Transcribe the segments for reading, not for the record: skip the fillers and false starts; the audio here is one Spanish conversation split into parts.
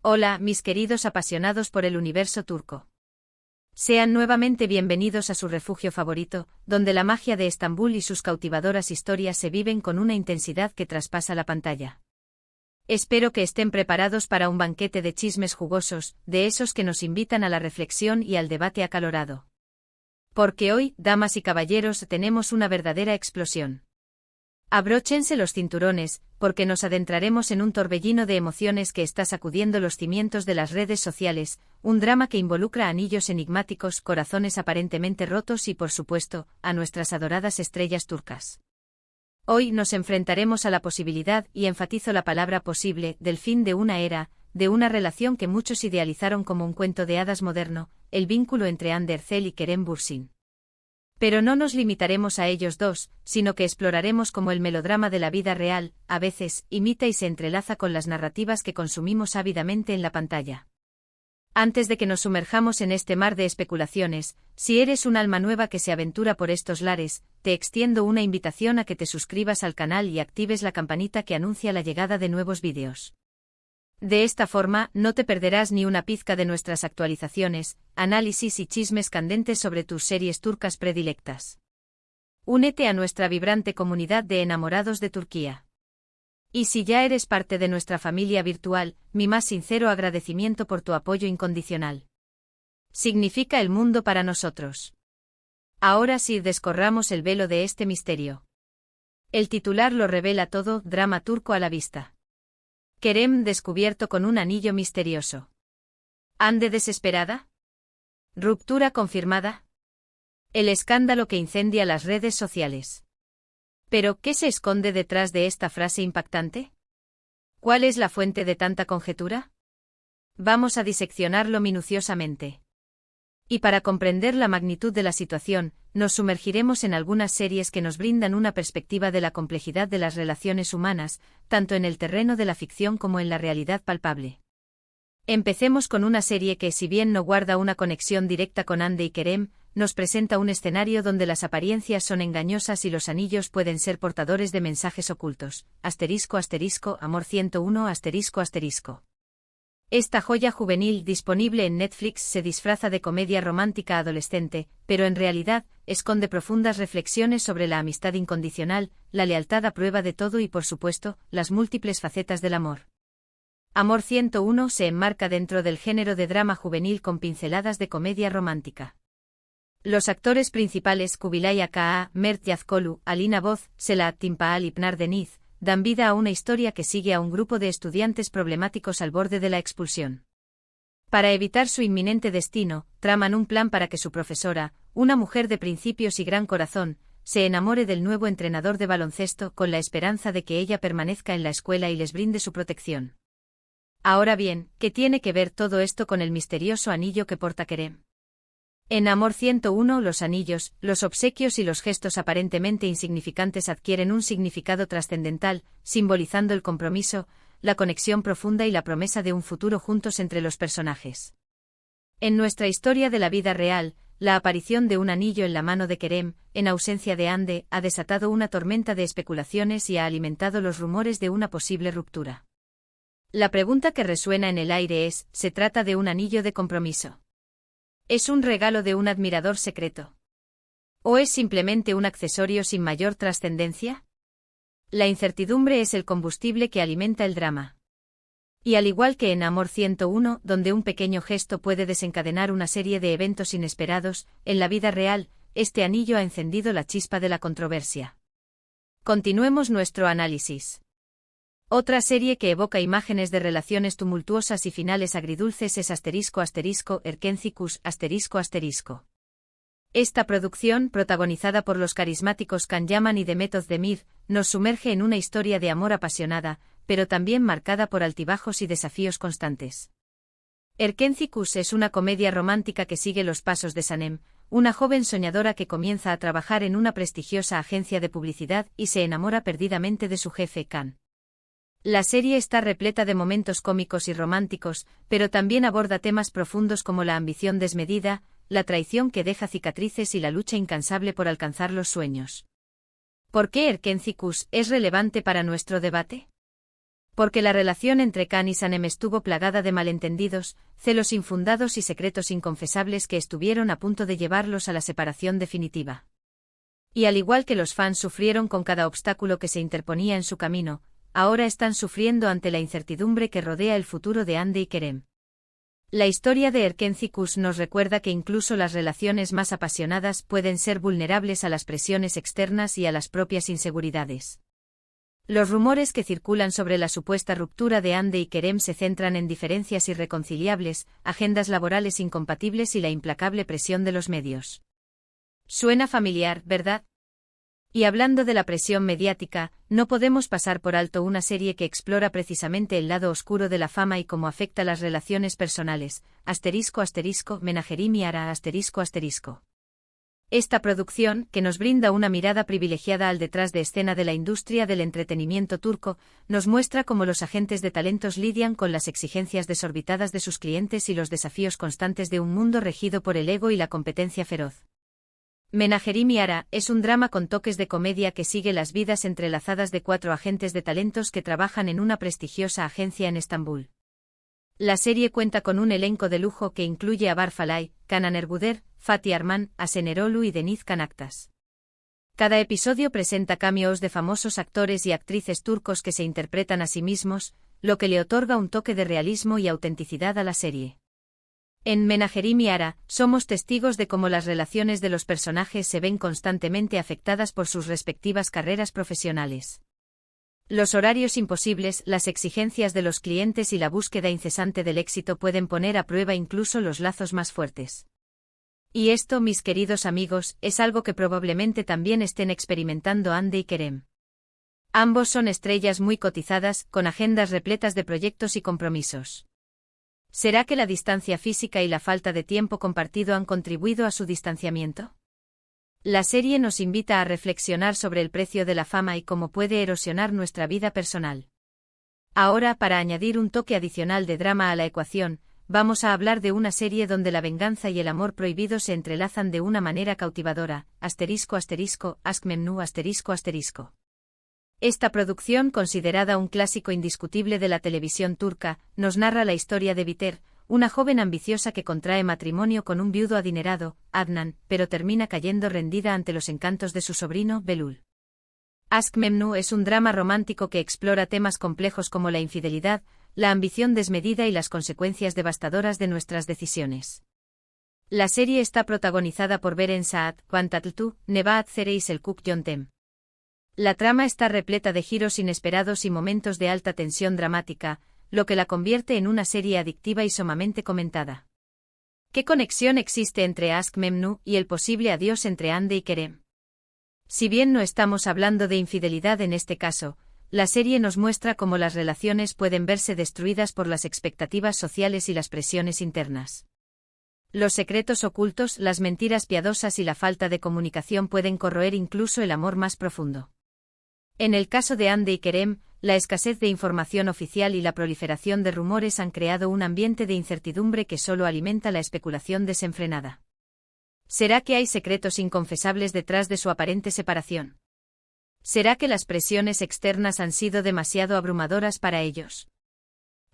Hola, mis queridos apasionados por el universo turco. Sean nuevamente bienvenidos a su refugio favorito, donde la magia de Estambul y sus cautivadoras historias se viven con una intensidad que traspasa la pantalla. Espero que estén preparados para un banquete de chismes jugosos, de esos que nos invitan a la reflexión y al debate acalorado. Porque hoy, damas y caballeros, tenemos una verdadera explosión. Abróchense los cinturones, porque nos adentraremos en un torbellino de emociones que está sacudiendo los cimientos de las redes sociales, un drama que involucra anillos enigmáticos, corazones aparentemente rotos y, por supuesto, a nuestras adoradas estrellas turcas. Hoy nos enfrentaremos a la posibilidad, y enfatizo la palabra posible, del fin de una era, de una relación que muchos idealizaron como un cuento de hadas moderno, el vínculo entre Hande Erçel y Kerem Bürsin. Pero no nos limitaremos a ellos dos, sino que exploraremos cómo el melodrama de la vida real, a veces, imita y se entrelaza con las narrativas que consumimos ávidamente en la pantalla. Antes de que nos sumerjamos en este mar de especulaciones, si eres un alma nueva que se aventura por estos lares, te extiendo una invitación a que te suscribas al canal y actives la campanita que anuncia la llegada de nuevos vídeos. De esta forma, no te perderás ni una pizca de nuestras actualizaciones, análisis y chismes candentes sobre tus series turcas predilectas. Únete a nuestra vibrante comunidad de enamorados de Turquía. Y si ya eres parte de nuestra familia virtual, mi más sincero agradecimiento por tu apoyo incondicional. Significa el mundo para nosotros. Ahora sí descorramos el velo de este misterio. El titular lo revela todo, drama turco a la vista. Kerem descubierto con un anillo misterioso. ¿Hande desesperada? ¿Ruptura confirmada? El escándalo que incendia las redes sociales. ¿Pero qué se esconde detrás de esta frase impactante? ¿Cuál es la fuente de tanta conjetura? Vamos a diseccionarlo minuciosamente. Y para comprender la magnitud de la situación, nos sumergiremos en algunas series que nos brindan una perspectiva de la complejidad de las relaciones humanas, tanto en el terreno de la ficción como en la realidad palpable. Empecemos con una serie que, si bien no guarda una conexión directa con Hande y Kerem, nos presenta un escenario donde las apariencias son engañosas y los anillos pueden ser portadores de mensajes ocultos. Amor 101 ***. Esta joya juvenil disponible en Netflix se disfraza de comedia romántica adolescente, pero en realidad, esconde profundas reflexiones sobre la amistad incondicional, la lealtad a prueba de todo y, por supuesto, las múltiples facetas del amor. Amor 101 se enmarca dentro del género de drama juvenil con pinceladas de comedia romántica. Los actores principales Kubilay Aka, Mert Yazkolu, Alina Boz, Selahat Timpaal y Pınar Deniz, dan vida a una historia que sigue a un grupo de estudiantes problemáticos al borde de la expulsión. Para evitar su inminente destino, traman un plan para que su profesora, una mujer de principios y gran corazón, se enamore del nuevo entrenador de baloncesto con la esperanza de que ella permanezca en la escuela y les brinde su protección. Ahora bien, ¿qué tiene que ver todo esto con el misterioso anillo que porta Kerem? En Amor 101 los anillos, los obsequios y los gestos aparentemente insignificantes adquieren un significado trascendental, simbolizando el compromiso, la conexión profunda y la promesa de un futuro juntos entre los personajes. En nuestra historia de la vida real, la aparición de un anillo en la mano de Kerem, en ausencia de Hande, ha desatado una tormenta de especulaciones y ha alimentado los rumores de una posible ruptura. La pregunta que resuena en el aire es, ¿se trata de un anillo de compromiso? ¿Es un regalo de un admirador secreto? ¿O es simplemente un accesorio sin mayor trascendencia? La incertidumbre es el combustible que alimenta el drama. Y al igual que en Amor 101, donde un pequeño gesto puede desencadenar una serie de eventos inesperados, en la vida real, este anillo ha encendido la chispa de la controversia. Continuemos nuestro análisis. Otra serie que evoca imágenes de relaciones tumultuosas y finales agridulces es Erkencikus ***. Esta producción, protagonizada por los carismáticos Can Yaman y Demet Özdemir, nos sumerge en una historia de amor apasionada, pero también marcada por altibajos y desafíos constantes. Erkencikus es una comedia romántica que sigue los pasos de Sanem, una joven soñadora que comienza a trabajar en una prestigiosa agencia de publicidad y se enamora perdidamente de su jefe, Can. La serie está repleta de momentos cómicos y románticos, pero también aborda temas profundos como la ambición desmedida, la traición que deja cicatrices y la lucha incansable por alcanzar los sueños. ¿Por qué Erkencikus es relevante para nuestro debate? Porque la relación entre Khan y Sanem estuvo plagada de malentendidos, celos infundados y secretos inconfesables que estuvieron a punto de llevarlos a la separación definitiva. Y al igual que los fans sufrieron con cada obstáculo que se interponía en su camino, ahora están sufriendo ante la incertidumbre que rodea el futuro de Hande y Kerem. La historia de Erkenci nos recuerda que incluso las relaciones más apasionadas pueden ser vulnerables a las presiones externas y a las propias inseguridades. Los rumores que circulan sobre la supuesta ruptura de Hande y Kerem se centran en diferencias irreconciliables, agendas laborales incompatibles y la implacable presión de los medios. Suena familiar, ¿verdad? Y hablando de la presión mediática, no podemos pasar por alto una serie que explora precisamente el lado oscuro de la fama y cómo afecta las relaciones personales, ***, Menagerim y Ara ***. Esta producción, que nos brinda una mirada privilegiada al detrás de escena de la industria del entretenimiento turco, nos muestra cómo los agentes de talentos lidian con las exigencias desorbitadas de sus clientes y los desafíos constantes de un mundo regido por el ego y la competencia feroz. Menagerim y Ara es un drama con toques de comedia que sigue las vidas entrelazadas de 4 agentes de talentos que trabajan en una prestigiosa agencia en Estambul. La serie cuenta con un elenco de lujo que incluye a Bar Falay, Canan Erguder, Fatih Arman, Asen Erolu y Deniz Canaktas. Cada episodio presenta cameos de famosos actores y actrices turcos que se interpretan a sí mismos, lo que le otorga un toque de realismo y autenticidad a la serie. En Menagerim y Ara, somos testigos de cómo las relaciones de los personajes se ven constantemente afectadas por sus respectivas carreras profesionales. Los horarios imposibles, las exigencias de los clientes y la búsqueda incesante del éxito pueden poner a prueba incluso los lazos más fuertes. Y esto, mis queridos amigos, es algo que probablemente también estén experimentando Hande y Kerem. Ambos son estrellas muy cotizadas, con agendas repletas de proyectos y compromisos. ¿Será que la distancia física y la falta de tiempo compartido han contribuido a su distanciamiento? La serie nos invita a reflexionar sobre el precio de la fama y cómo puede erosionar nuestra vida personal. Ahora, para añadir un toque adicional de drama a la ecuación, vamos a hablar de una serie donde la venganza y el amor prohibido se entrelazan de una manera cautivadora, ***, Aşk-Memnu ***. Esta producción, considerada un clásico indiscutible de la televisión turca, nos narra la historia de Biter, una joven ambiciosa que contrae matrimonio con un viudo adinerado, Adnan, pero termina cayendo rendida ante los encantos de su sobrino, Belul. Aşk-Memnu es un drama romántico que explora temas complejos como la infidelidad, la ambición desmedida y las consecuencias devastadoras de nuestras decisiones. La serie está protagonizada por Beren Saat, Van Tatltu, Nebahat Zere y Selçuk Yöntem. La trama está repleta de giros inesperados y momentos de alta tensión dramática, lo que la convierte en una serie adictiva y sumamente comentada. ¿Qué conexión existe entre Aşk-Memnu y el posible adiós entre Hande y Kerem? Si bien no estamos hablando de infidelidad en este caso, la serie nos muestra cómo las relaciones pueden verse destruidas por las expectativas sociales y las presiones internas. Los secretos ocultos, las mentiras piadosas y la falta de comunicación pueden corroer incluso el amor más profundo. En el caso de Hande y Kerem, la escasez de información oficial y la proliferación de rumores han creado un ambiente de incertidumbre que solo alimenta la especulación desenfrenada. ¿Será que hay secretos inconfesables detrás de su aparente separación? ¿Será que las presiones externas han sido demasiado abrumadoras para ellos?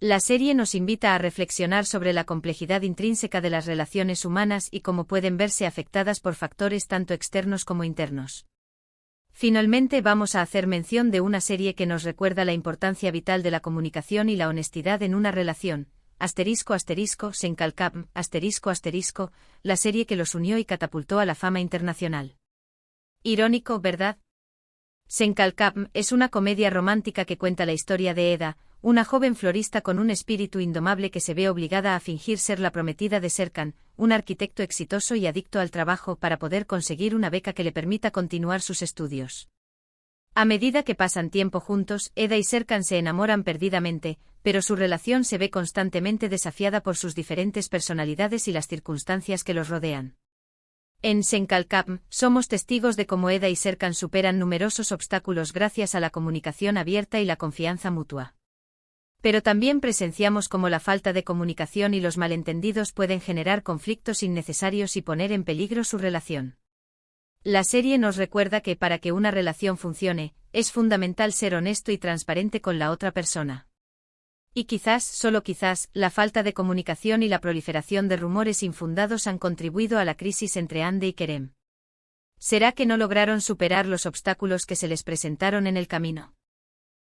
La serie nos invita a reflexionar sobre la complejidad intrínseca de las relaciones humanas y cómo pueden verse afectadas por factores tanto externos como internos. Finalmente vamos a hacer mención de una serie que nos recuerda la importancia vital de la comunicación y la honestidad en una relación, ***, la serie que los unió y catapultó a la fama internacional. Irónico, ¿verdad? Senkalkam es una comedia romántica que cuenta la historia de Eda, una joven florista con un espíritu indomable que se ve obligada a fingir ser la prometida de Serkan, un arquitecto exitoso y adicto al trabajo para poder conseguir una beca que le permita continuar sus estudios. A medida que pasan tiempo juntos, Eda y Serkan se enamoran perdidamente, pero su relación se ve constantemente desafiada por sus diferentes personalidades y las circunstancias que los rodean. En Senkalkam, somos testigos de cómo Eda y Serkan superan numerosos obstáculos gracias a la comunicación abierta y la confianza mutua. Pero también presenciamos cómo la falta de comunicación y los malentendidos pueden generar conflictos innecesarios y poner en peligro su relación. La serie nos recuerda que para que una relación funcione, es fundamental ser honesto y transparente con la otra persona. Y quizás, solo quizás, la falta de comunicación y la proliferación de rumores infundados han contribuido a la crisis entre Hande y Kerem. ¿Será que no lograron superar los obstáculos que se les presentaron en el camino?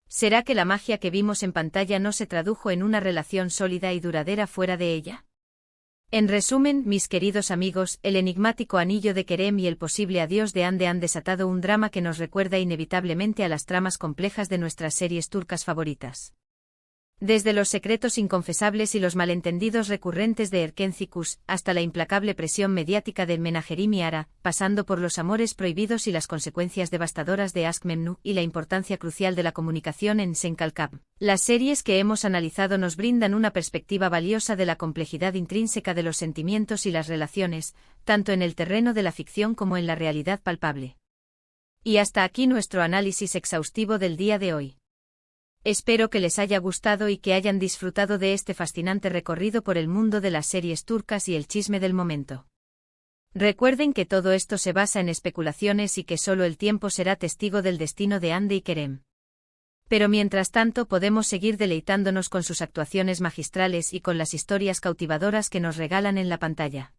¿Será que la magia que vimos en pantalla no se tradujo en una relación sólida y duradera fuera de ella? En resumen, mis queridos amigos, el enigmático anillo de Kerem y el posible adiós de Hande han desatado un drama que nos recuerda inevitablemente a las tramas complejas de nuestras series turcas favoritas. Desde los secretos inconfesables y los malentendidos recurrentes de Erken Cikus, hasta la implacable presión mediática de Menajerim y Ara, pasando por los amores prohibidos y las consecuencias devastadoras de Aşk Memnu y la importancia crucial de la comunicación en Senkalkap. Las series que hemos analizado nos brindan una perspectiva valiosa de la complejidad intrínseca de los sentimientos y las relaciones, tanto en el terreno de la ficción como en la realidad palpable. Y hasta aquí nuestro análisis exhaustivo del día de hoy. Espero que les haya gustado y que hayan disfrutado de este fascinante recorrido por el mundo de las series turcas y el chisme del momento. Recuerden que todo esto se basa en especulaciones y que solo el tiempo será testigo del destino de Hande y Kerem. Pero mientras tanto podemos seguir deleitándonos con sus actuaciones magistrales y con las historias cautivadoras que nos regalan en la pantalla.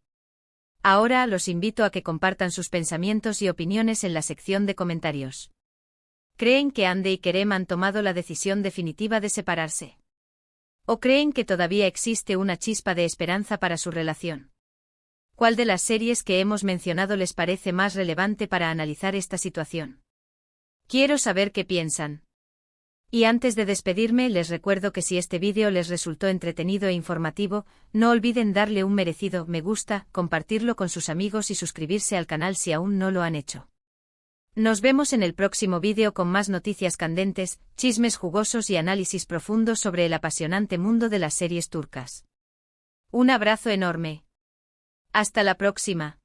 Ahora los invito a que compartan sus pensamientos y opiniones en la sección de comentarios. ¿Creen que Hande y Kerem han tomado la decisión definitiva de separarse? ¿O creen que todavía existe una chispa de esperanza para su relación? ¿Cuál de las series que hemos mencionado les parece más relevante para analizar esta situación? Quiero saber qué piensan. Y antes de despedirme, les recuerdo que si este vídeo les resultó entretenido e informativo, no olviden darle un merecido me gusta, compartirlo con sus amigos y suscribirse al canal si aún no lo han hecho. Nos vemos en el próximo vídeo con más noticias candentes, chismes jugosos y análisis profundos sobre el apasionante mundo de las series turcas. Un abrazo enorme. Hasta la próxima.